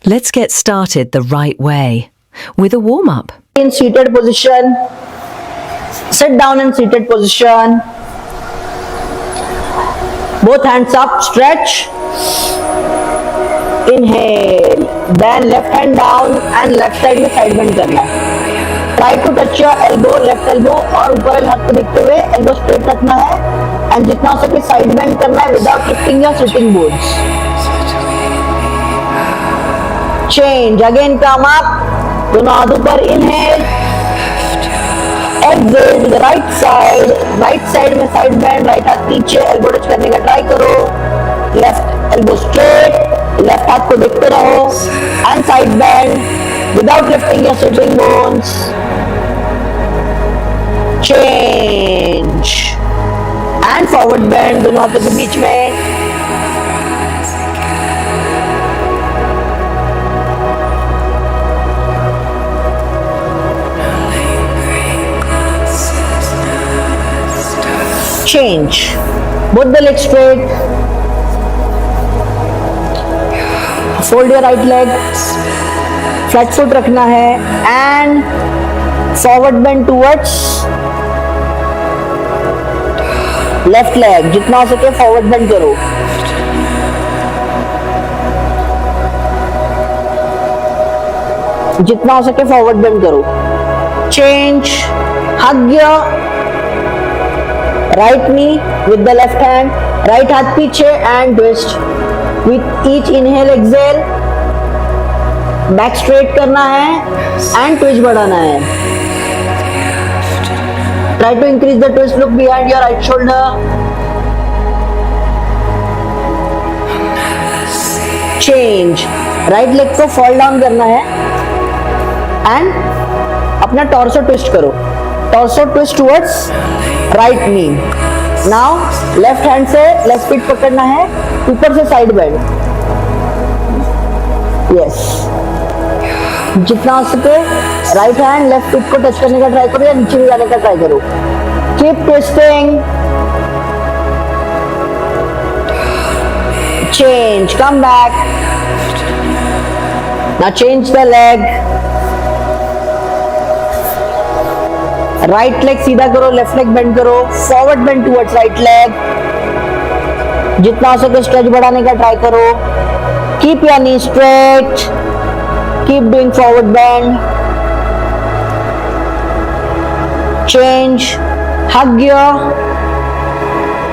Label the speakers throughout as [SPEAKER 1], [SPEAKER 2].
[SPEAKER 1] Let's get started the right way with a warm-up.
[SPEAKER 2] In seated position, sit down in seated position, both hands up, stretch, inhale, then left hand down and left side में side bend करना है. Try to touch your elbow, left elbow और ऊपर वाले हाथ को देखते हुए elbow straight रखना है and जितना हो सके side bend करना है without lifting your sitting bones. Change, again come up, दोनों हाथ ऊपर, inhale, exhale to the right side में side bend, right हाथ नीचे, elbow touch करने का try करो, left elbow straight, left हाथ को देखते रहो and side bend without lifting your sitting bones. Change and forward bend, दोनों हाथों के बीच में. Change, both the legs straight, fold your right leg, flat foot रखना है and forward bend towards left leg, जितना हो सके forward bend करो. जितना हो सके forward bend करो. Change, hug your right knee with the left hand, right हाथ पीछे and twist. With each inhale exhale, back straight करना है and twist बढ़ाना है. Try to increase the twist, look behind your right shoulder. Change, right leg को fall down करना है and अपना torso twist करो. Torso twist towards right knee. Now left hand से left feet पकड़ना है, ऊपर से side bend. Yes. जितना हो सके right hand left foot को टच करने का ट्राई करो या नीचे भी जाने का ट्राई करो. Keep twisting. Change. Come back. Now change the leg. Right leg सीधा करो, लेफ्ट लेग बेंड करो, forward bend towards right leg. जितना हो सके स्ट्रेच बढ़ाने का ट्राई करो. Keep your knee straight, keep doing forward bend. Change, hug your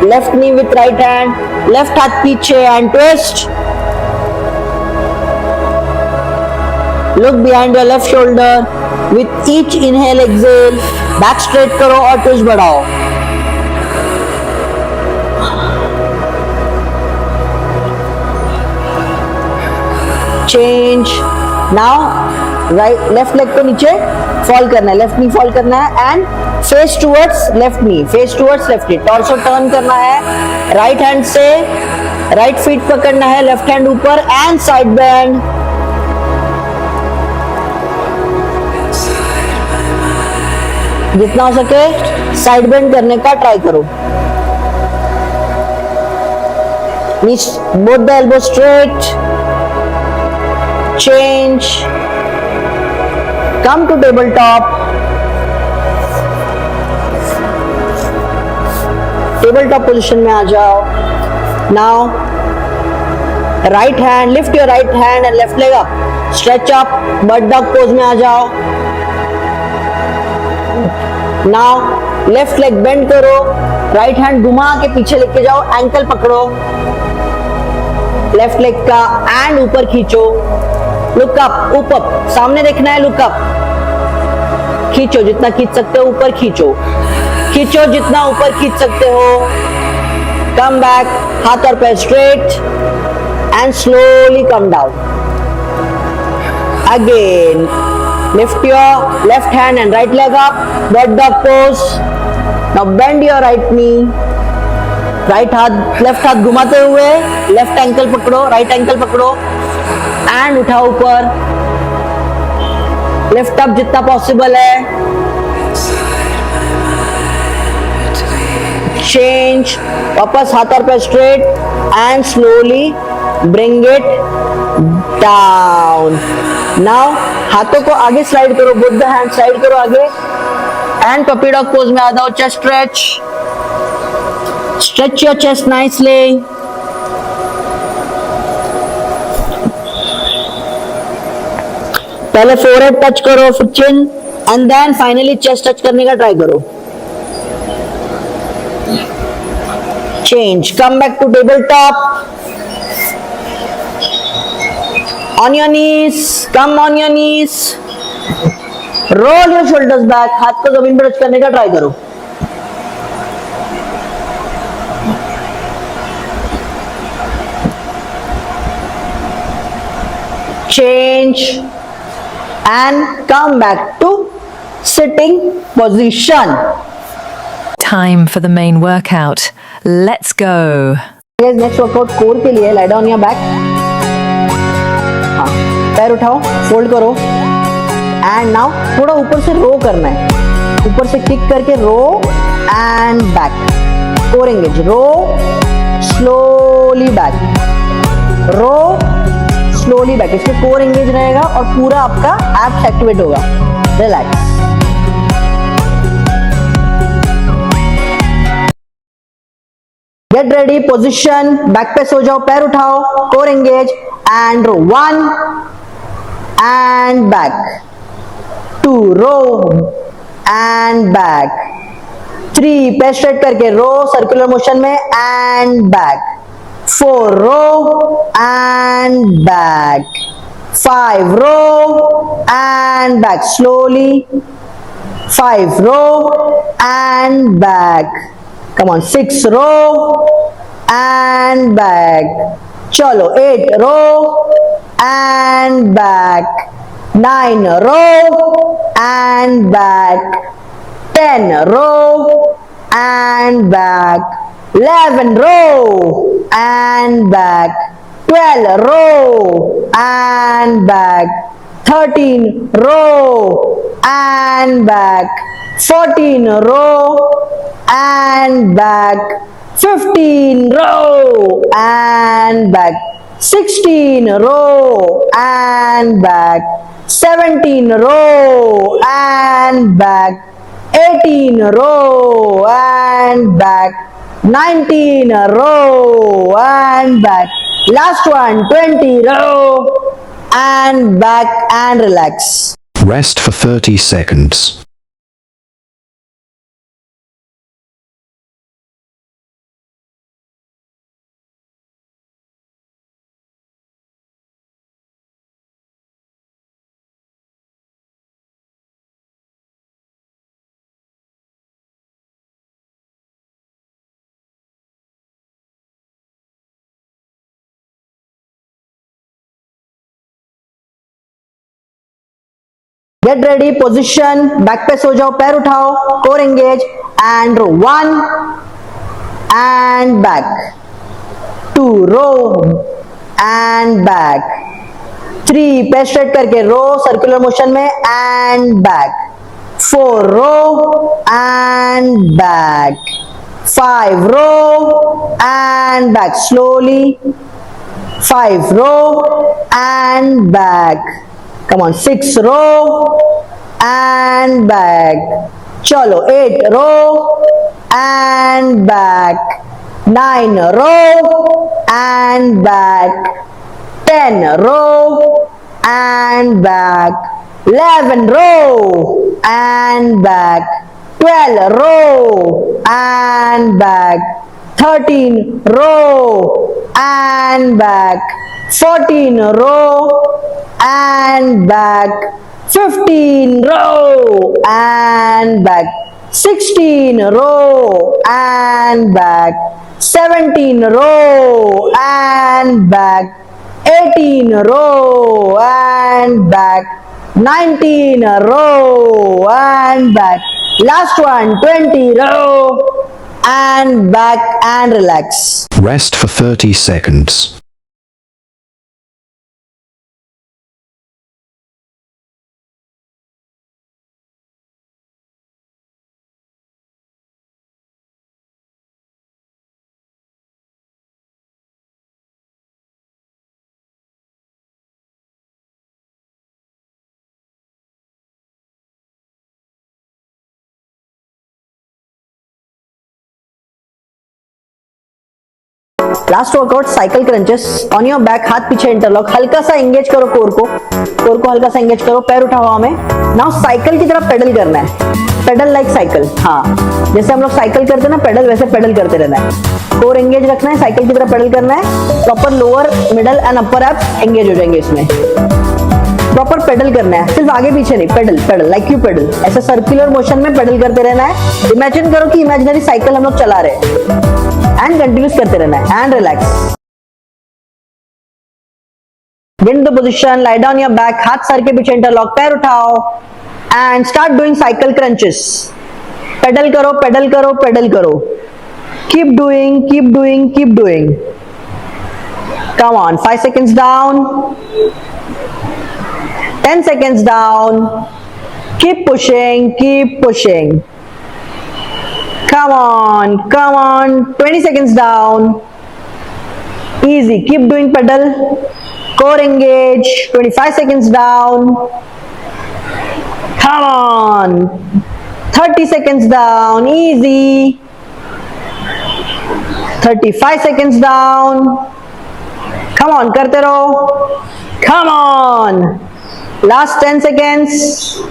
[SPEAKER 2] left knee with right hand, left हाथ पीछे and twist. Look behind your left shoulder. With each inhale exhale back straight करो और twist बढ़ाओ. Change. Now right left leg को नीचे fall करना है, left नी fall करना है and face towards left knee, face towards left knee. Torso turn करना है, राइट हैंड से राइट फीट पकड़ना है, लेफ्ट हैंड ऊपर एंड साइड बेंड. जितना हो सके साइड बेंड करने का ट्राई करो. Both the elbow straight. Change. Come to table top. Table top position में आ जाओ. Now right hand, lift your right hand and left leg up, stretch up, bird dog pose में आ जाओ. Now left leg bend करो, right hand घुमा के पीछे लेके जाओ, एंकल पकड़ो लेफ्ट लेग का एंड ऊपर खींचो. लुक अप, ऊपर सामने देखना है, लुक अप. खींचो जितना खींच सकते हो, ऊपर खींचो, खींचो जितना ऊपर खींच सकते हो. कम बैक, हाथ और पैर straight and slowly come down. Again lift your left hand and right leg up, bird dog pose. Now bend your right knee, right हाथ left हाथ घुमाते हुए left ankle पकड़ो, right ankle पकड़ो and उठाओ ऊपर. lift up जितना possible है. चेंज, वापस हाथ और पैर straight and slowly bring it down. Now हाथों को आगे स्लाइड करो, both the hands स्लाइड करो आगे and puppy dog pose में आ जाओ. Chest stretch, stretch your chest nicely. पहले forehead टच करो, फिर chin and then finally chest touch करने का ट्राई करो. Change, come back to tabletop. On your knees, come on your knees. Roll your shoulders back. हाथ को जमीन पर टच करने का ट्राई करो. Change and come back to sitting position.
[SPEAKER 1] Time for the main workout. Let's go.
[SPEAKER 2] Guys, next workout core के लिए lie down your back. हाँ, पैर उठाओ, फोल्ड करो एंड नाउ थोड़ा ऊपर से रो करना है. ऊपर से किक करके row and back. Core engage. Row slowly back. Row slowly back. इसमें कोर एंगेज रहेगा और पूरा आपका एब्स एक्टिवेट होगा. Relax. Get ready. Position. Back पे सो जाओ, पैर उठाओ, core engage and row. 1 and back. 2 row and back. 3 पैर स्ट्रेट करके रो सर्कुलर मोशन में and back. 4 row and back. 5 row and back slowly. 5 row and back. Come on. 6 row and back. Chalo. 8 row and back. 9 row and back. 10 row and back. 11 row and back. 12 row and back. 13 row and back. 14 row and back. 15 row and back. 16 row and back. 17 row and back. 18 row and back. 19 row and back. Last one, 20 row and back and relax.
[SPEAKER 3] Rest for 30 seconds.
[SPEAKER 2] Get ready. Position. Back पे सो जाओ, पैर उठाओ, core engage and row. 1 and back. 2 row and back. 3 पैर straight करके row circular motion में and back. 4 row and back. 5 row and back slowly. 5 row and back. Come on. 6 row and back. Chalo. 8 row and back. 9 row and back. 10 row and back. 11 row and back. 12 row and back. 13 row and back. 14 row and back. 15 row and back. 16 row and back. 17 row and back. 18 row and back. 19 row and back. Last one, 20 row and back and relax.
[SPEAKER 3] Rest for 30 seconds.
[SPEAKER 2] Last workout cycle crunches on your back, हाथ पीछे interlock, हल्का सा engage करो core को हल्का सा engage करो, पैर उठाओ हवा में। नाउ साइकिल की तरफ पेडल करना है, पेडल लाइक साइकिल। हाँ, जैसे हम लोग साइकिल करते हैं ना पेडल, वैसे पेडल करते रहना है। कोर एंगेज रखना है, साइकिल की तरफ पेडल करना है। Proper lower middle and upper abs engage हो जाएंगे इसमें। प्रॉपर पेडल करना है, सिर्फ आगे पीछे नहीं, पेडल लाइक यू पेडल, ऐसे सर्कुलर मोशन में पेडल करते रहना है। इमेजिन करो कि इमेजिनरी साइकिल हम लोग चला रहे हैं एंड कंटिन्यूस करते रहना है and relax. Get into position, lie down your back, हाथ सर के पीछे इंटरलॉक, पैर उठाओ and start doing cycle crunches. Pedal करो पेडल करो पेडल करो, keep doing keep doing keep doing. Come on, 5 seconds down, 10 seconds down, keep pushing keep pushing. Come on 20 seconds down, easy, keep doing pedal. Core engage, 25 seconds down. Come on, 30 seconds down, easy. 35 seconds down. Come on, karte raho. Come on. Last 10 seconds.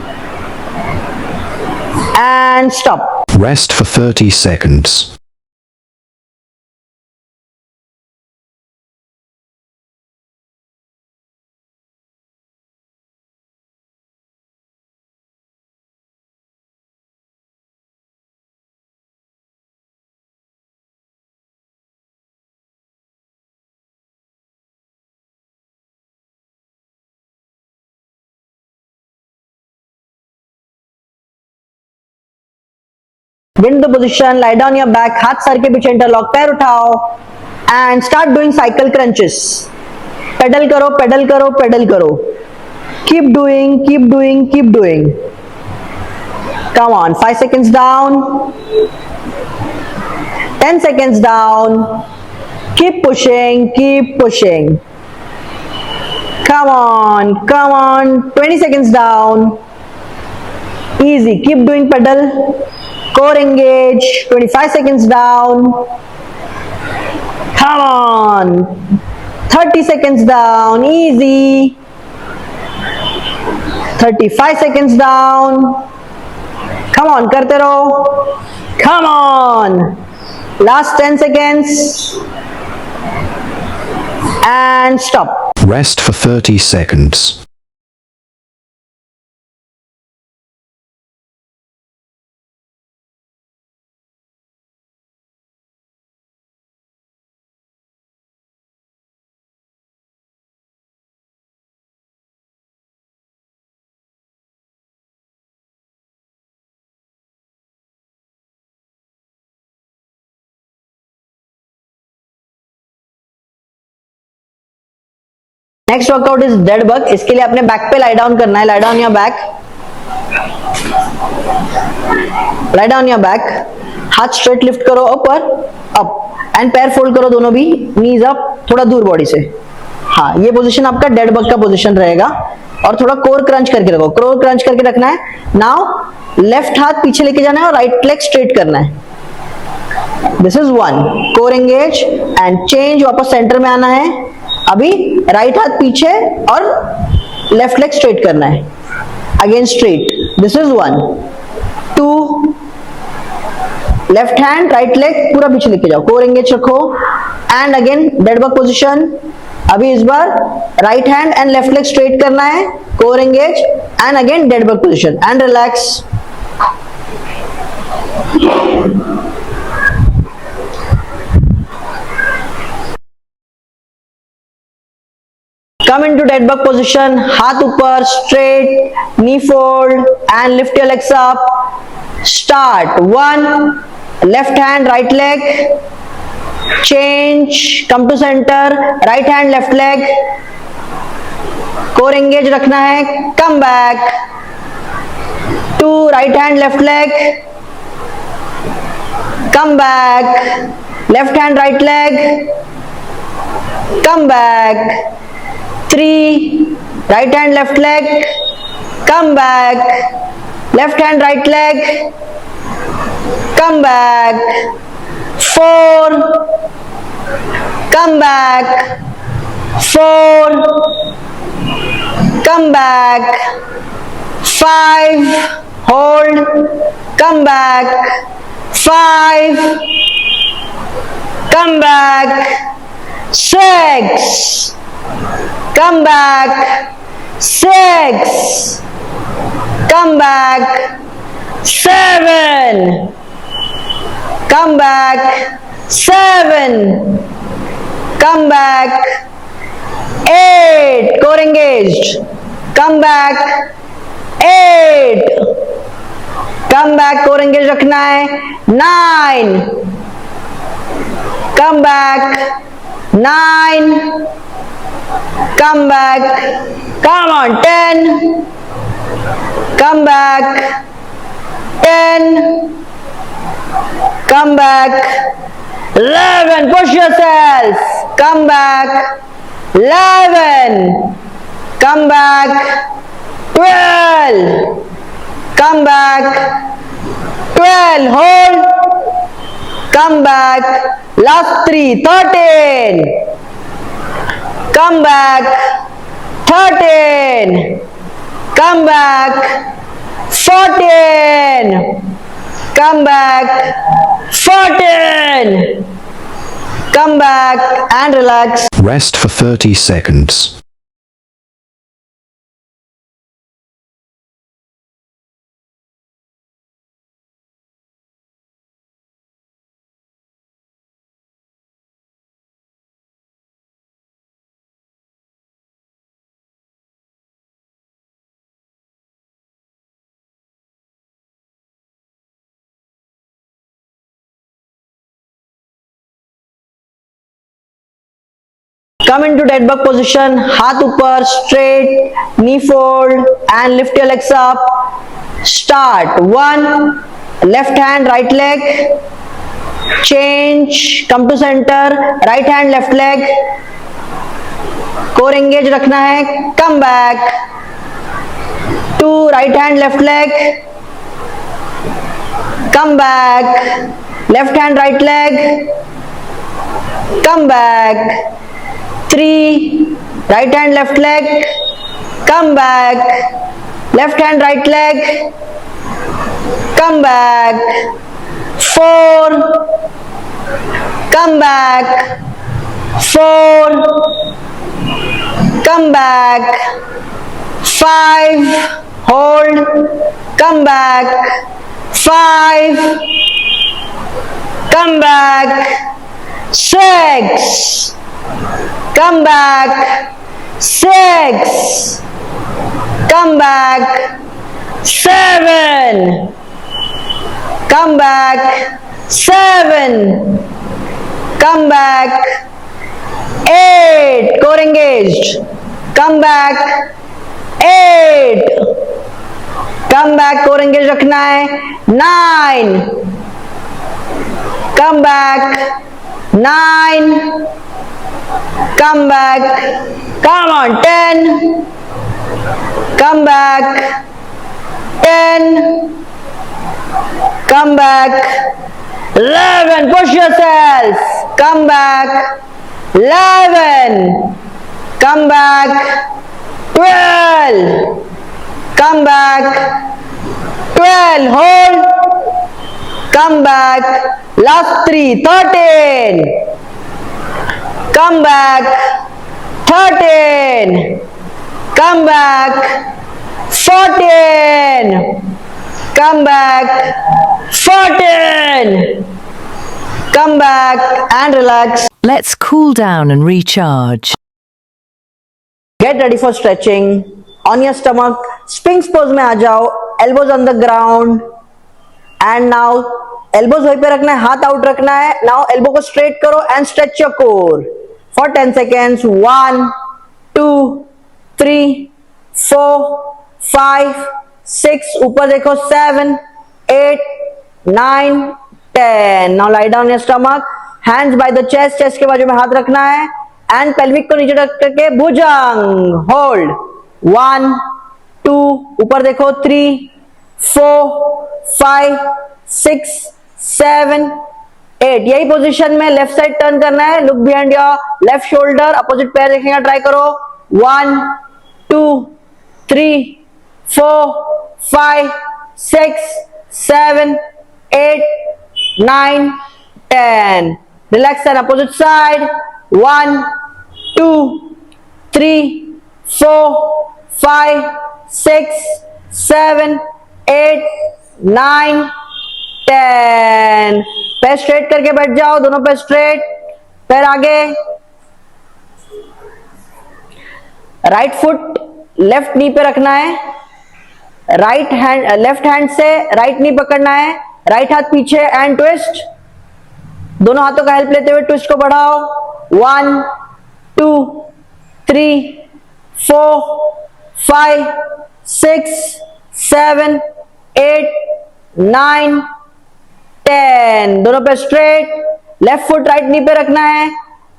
[SPEAKER 2] And stop.
[SPEAKER 3] Rest for 30 seconds.
[SPEAKER 2] Get into position, lie down your back, हाथ sir के पीछे interlock, पैर उठाओ and start doing cycle crunches. Pedal करो pedal करो pedal करो, keep doing keep doing keep doing. Come on, 5 seconds down, 10 seconds down, keep pushing keep pushing. Come on 20 seconds down, easy, keep doing pedal. Core engage, 25 seconds down. Come on, 30 seconds down, easy. 35 seconds down. Come on, karte raho. Come on. Last 10 seconds. And stop.
[SPEAKER 3] Rest for 30 seconds.
[SPEAKER 2] Next workout is dead bug. इसके लिए आपने back पे lie down करना है, lie down your back, lie down your back, हाथ straight lift करो ऊपर up and पैर फोल्ड करो दोनों भी, नीज अप थोड़ा दूर बॉडी से। हाँ, ये पोजीशन आपका डेड बग का पोजीशन रहेगा। और थोड़ा कोर क्रंच करके रखो, कोर क्रंच करके रखना है। नाउ लेफ्ट हाथ पीछे लेके जाना है और राइट लेग स्ट्रेट करना है। This is 1 core engage and change, वापस सेंटर में आना है। अभी राइट हाथ पीछे और लेफ्ट लेग स्ट्रेट करना है, again straight. This is 1 2, left hand right leg पूरा पीछे लेके जाओ, कोर एंगेज रखो and again dead bug position. अभी इस बार right hand and left leg straight करना है, core engage and again dead bug position and relax. Come into dead bug position, हाथ ऊपर straight, knee fold and lift your legs up. Start 1, left hand right leg, change, come to center, right hand left leg, core engage रखना है, come back, 2, right hand left leg, come back, left hand right leg, come back, 3, right hand left leg, come back, left hand right leg, come back, 4, come back, 4, come back, 5, hold, come back, 5, come back, 6, come back, 6, come back, 7, come back, 7, come back, 8, core engaged, come back, 8, come back, core engaged रखना है, 9, come back, 9, come back, come on, 10, come back, 10, come back, 11, push yourself, come back, 11, come back, 12, come back, 12, hold, come back, last 3, 13, come back, 13, come back, 14, come back, 14, come back and relax.
[SPEAKER 3] Rest for 30 seconds.
[SPEAKER 2] Come into dead bug position, हाथ ऊपर, straight, knee fold and lift your legs up. Start. 1, left hand, right leg, change, come to center, right hand, left leg, core engage रखना है, come back, 2, right hand, left leg, come back, left hand, right leg, come back, 3, right hand, left leg, come back, left hand, right leg, come back, 4, come back, 4, come back, 5, hold, come back, 5, come back, 6, come back, 6, come back, 7, come back, 7, come back, 8, core engaged, come back, 8, come back, core engaged रखना है, 9, come back, 9, come back, come on, 10, come back, 10, come back, 11, push yourself, come back, 11, come back, 12, come back, 12, hold, come back, last 3, 13, come back, 13, come back, 14, come back, 14, come back and relax.
[SPEAKER 1] Let's cool down and recharge.
[SPEAKER 2] Get ready for stretching. On your stomach, Sphinx pose में आ जाओ, elbows on the ground and now elbows वहीं पे रखना है, हाथ out रखना है. Now elbow को straight करो and stretch your core for 10 seconds. 1, 2, 3, 4, 5, 6. ऊपर देखो 7, 8, 9, 10. Now lie down your stomach. Hands by the chest. Chest के बाजू में हाथ रखना है and pelvic को नीचे रख करके भुजंग. Hold. 1, 2, ऊपर देखो 3, 4, 5, 6, 7, 8। यही पोजीशन में लेफ्ट साइड टर्न करना है। Look behind your left shoulder, opposite पैर देखने का ट्राई करो। 1 2 3 4 5 6 7 8 9 10। Relax and opposite side. 1 2 3 4 5 6 7 8 9 10। पैर स्ट्रेट करके बैठ जाओ, दोनों पैर स्ट्रेट, पैर आगे। राइट फुट लेफ्ट नी पे रखना है। राइट हैंड लेफ्ट हैंड से राइट नी पकड़ना है। राइट हाथ पीछे एंड ट्विस्ट। दोनों हाथों का हेल्प लेते हुए ट्विस्ट को बढ़ाओ। 1 2 3 4 5 6 7 8 9 10। दोनों पे straight. Left foot right knee पे रखना है।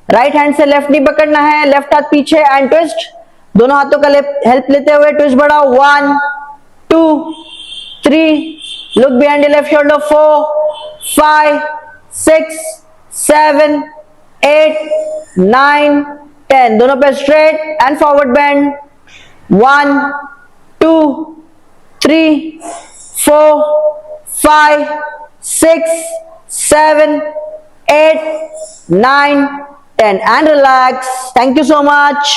[SPEAKER 2] राइट हैंड से लेफ्ट नी पकड़ना है। लेफ्ट हाथ पीछे एंड ट्विस्ट। दोनों हाथों का हेल्प लेते हुए ट्विस्ट बढ़ाओ। 1 2 3। Look behind your left shoulder. 4 5 6 7 8 9 10। दोनों पे straight and forward bend. 1 2 3 4 5 6 7 8 9 10 and relax. Thank you so much.